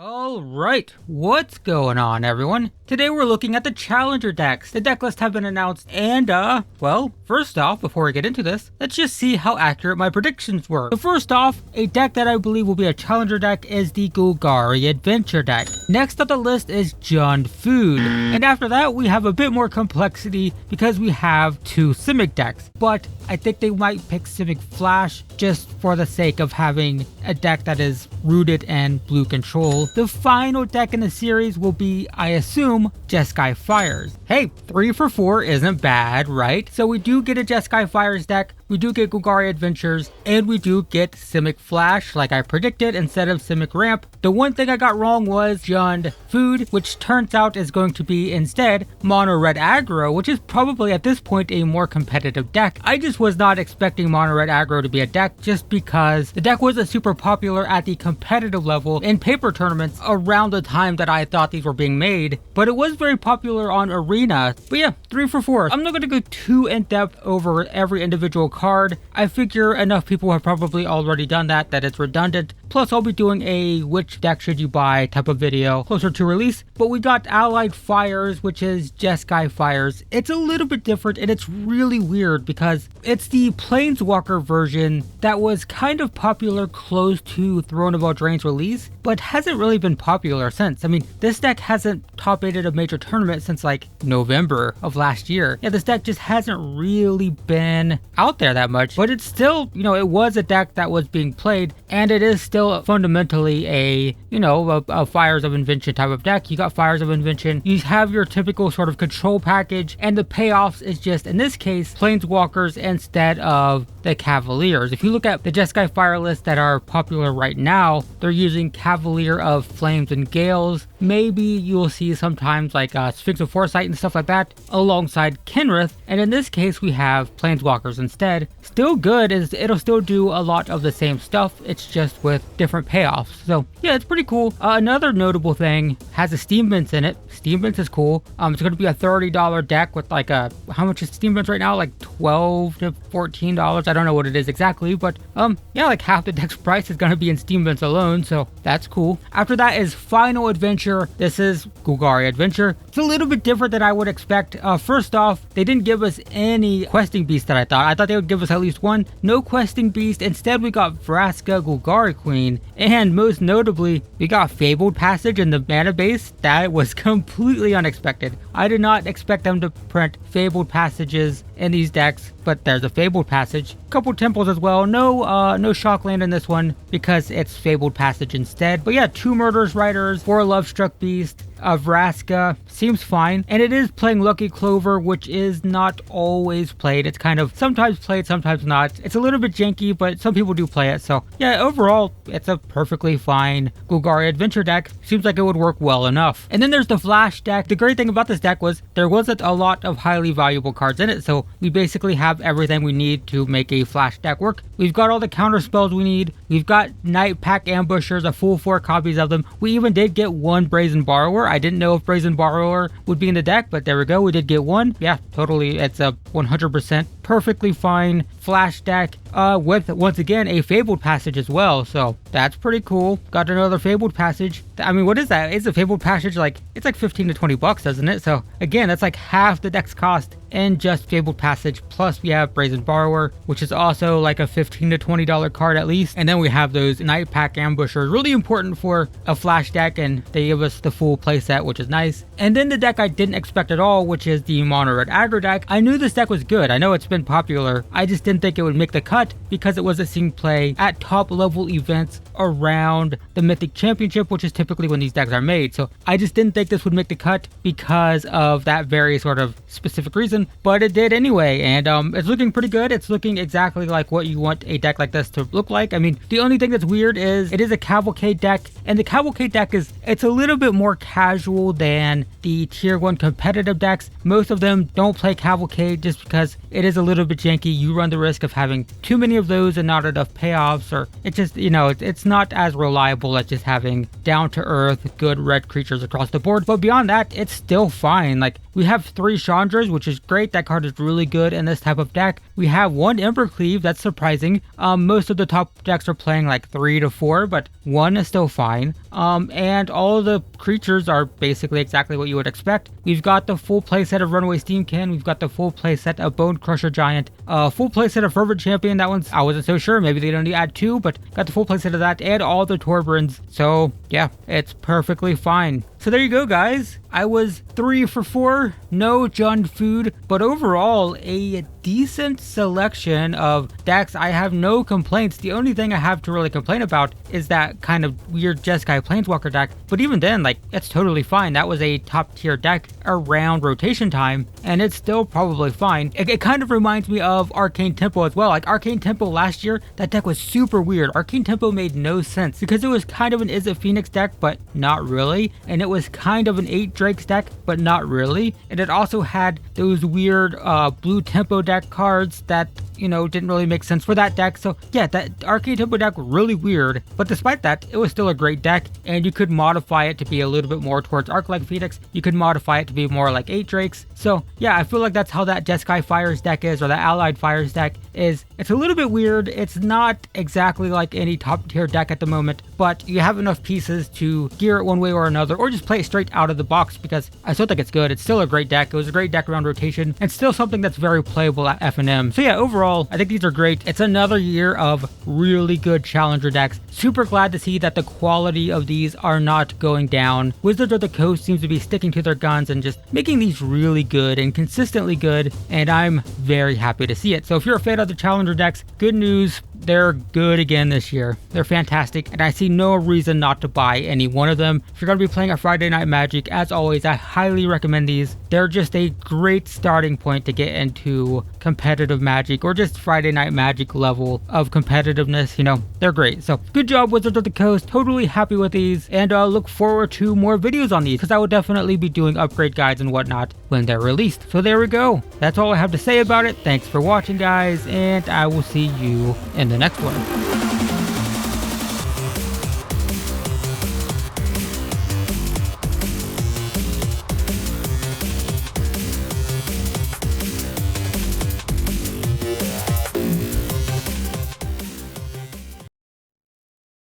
Alright, what's going on everyone? Today we're looking at the Challenger decks. The deck lists have been announced and well, first off, before we get into this, let's just see how accurate my predictions were. So first off, a deck that I believe will be a Challenger deck is the Golgari Adventure deck. Next up the list is Jund Food, and after that we have a bit more complexity because we have two Simic decks, but I think they might pick Simic Flash just for the sake of having a deck that is rooted in blue control. The final deck in the series will be, I assume, Jeskai Fires. Hey, 3 for 4 isn't bad, right? So we do get a Jeskai Fires deck, we do get Golgari Adventures, and we do get Simic Flash like I predicted instead of Simic Ramp. The one thing I got wrong was Jund Food, which turns out is going to be instead Mono Red Aggro, which is probably at this point a more competitive deck. I just was not expecting Mono Red Aggro to be a deck just because the deck wasn't super popular at the competitive level in paper tournaments around the time that I thought these were being made, but it was very popular on Arena. But yeah, 3 for 4. I'm not going to go too in depth over every individual card. I figure enough people have probably already done that it's redundant. Plus I'll be doing a which deck should you buy type of video closer to release. But we got Allied Fires, which is Jeskai Fires. It's a little bit different and it's really weird because it's the Planeswalker version that was kind of popular close to Throne of Eldraine's release, but hasn't really been popular since. I mean, this deck hasn't top 8'd a major tournament since like November of last year. Yeah, this deck just hasn't really been out there that much, but it's still, it was a deck that was being played, and it is still fundamentally a Fires of Invention type of deck. You got Fires of Invention, you have your typical sort of control package, and the payoffs is just, in this case, Planeswalkers instead of the Cavaliers. If you look at the Jeskai Fire lists that are popular right now, they're using Cavalier of Flames and Gales. Maybe you'll see sometimes like Sphinx of Foresight and stuff like that alongside Kenrith, and in this case we have Planeswalkers instead. Still good, it'll still do a lot of the same stuff, it's just with different payoffs. So yeah, it's pretty cool. Another notable thing has a Steam Vince in it. Steam Vince is cool. It's going to be a $30 deck with like how much is Steam Vince right now? Like $12 to $14. I don't know what it is exactly, but yeah, like half the deck's price is going to be in Steam Vince alone, so that's cool. After that is Final Adventure. This is Golgari Adventure. It's a little bit different than I would expect. First off, they didn't give us any questing beast that I thought they would give us at least one. No questing beast. Instead we got Vraska Golgari Queen, and most notably we got Fabled Passage in the mana base. That was completely unexpected. I did not expect them to print Fabled Passages in these decks, but there's a Fabled Passage. Couple temples as well. No Shockland in this one because it's Fabled Passage instead. But yeah, 2 Murderous Riders, 4 Lovestruck Beast, Vraska seems fine, and it is playing Lucky Clover, which is not always played. It's kind of sometimes played, sometimes not. It's a little bit janky, but some people do play it. So yeah, overall, it's a perfectly fine Golgari Adventure deck. Seems like it would work well enough. And then there's the Flash deck. The great thing about this deck was there wasn't a lot of highly valuable cards in it, so we basically have everything we need to make a Flash deck work. We've got all the counter spells we need. We've got Night Pack Ambushers, a full 4 copies of them. We even did get 1 Brazen Borrower. I didn't know if Brazen Borrower would be in the deck, but there we go, we did get 1. Yeah, totally, it's a 100% perfectly fine Flash deck with, once again, a Fabled Passage as well, so that's pretty cool. Got another Fabled Passage. I mean, what is that? Is a Fabled Passage it's like 15 to 20 bucks, doesn't it? So again, that's like half the deck's cost in just Fabled Passage, plus we have Brazen Borrower, which is also like a $15 to $20 card at least, and then we have those Night Pack Ambushers, really important for a Flash deck, and they give us the full playset, which is nice. And then the deck I didn't expect at all, which is the Mono Red Agradec. I knew this deck was good, I know it's been popular, I just didn't think it would make the cut because it wasn't seeing play at top level events around the Mythic Championship, which is typically when these decks are made. So I just didn't think this would make the cut because of that very sort of specific reason, but it did anyway, and it's looking pretty good. It's looking exactly like what you want a deck like this to look like. I mean, the only thing that's weird is it is a Cavalcade deck, and the Cavalcade deck it's a little bit more casual than the tier 1 competitive decks. Most of them don't play Cavalcade just because it is a little bit janky. You run the risk of having too many of those and not enough payoffs, or it's just, it's not as reliable as just having down-to-earth, good red creatures across the board. But beyond that, it's still fine. Like, we have 3 Chandras, which is great. That card is really good in this type of deck. We have 1 Embercleave, that's surprising. Most of the top decks are playing like 3 to 4, but 1 is still fine. And all of the creatures are basically exactly what you would expect. We've got the full playset of Runaway Steamkin. We've got the full playset of Bone Crusher Giant. Full playset of Fervent Champion. That one's, I wasn't so sure. Maybe they don't need to add 2, but got the full playset of that and all the Torbrins. So yeah, it's perfectly fine. So there you go, guys. I was 3 for 4, no jund food, but overall a decent selection of decks. I have no complaints. The only thing I have to really complain about is that kind of weird Jeskai Planeswalker deck, but even then, like, it's totally fine. That was a top tier deck around rotation time, and it's still probably fine. It kind of reminds me of Arcane Tempo as well. Like, Arcane Tempo last year, that deck was super weird. Arcane Tempo made no sense because it was kind of an Is It Phoenix deck, but not really, and it was kind of an 8 Drakes deck, but not really, and it also had those weird blue Tempo deck cards that, didn't really make sense for that deck. So yeah, that Arcane Tempo deck really weird, but despite that, it was still a great deck, and you could modify it to be a little bit more towards Arc-like Phoenix. You could modify it to be more like 8 Drakes. So yeah, I feel like that's how that Jeskai Fires deck is, or that Allied Fires deck is. It's a little bit weird. It's not exactly like any top tier deck at the moment, but you have enough pieces to gear it one way or another, or just play it straight out of the box, because I still think it's good. It's still a great deck. It was a great deck around rotation, and still something that's very playable at FNM. So yeah, overall, I think these are great. It's another year of really good challenger decks. Super glad to see that the quality of these are not going down. Wizards of the Coast seems to be sticking to their guns and just making these really good and consistently good, and I'm very happy to see it. So if you're a fan of the challenger decks, good news. They're good again this year. They're fantastic, and I see no reason not to buy any one of them. If you're going to be playing a Friday Night Magic, as always, I highly recommend these. They're just a great starting point to get into competitive Magic, or just Friday Night Magic level of competitiveness. They're great. So good job, Wizards of the Coast. Totally happy with these, and look forward to more videos on these, because I will definitely be doing upgrade guides and whatnot when they're released. So there we go. That's all I have to say about it. Thanks for watching, guys, and I will see you in the next one.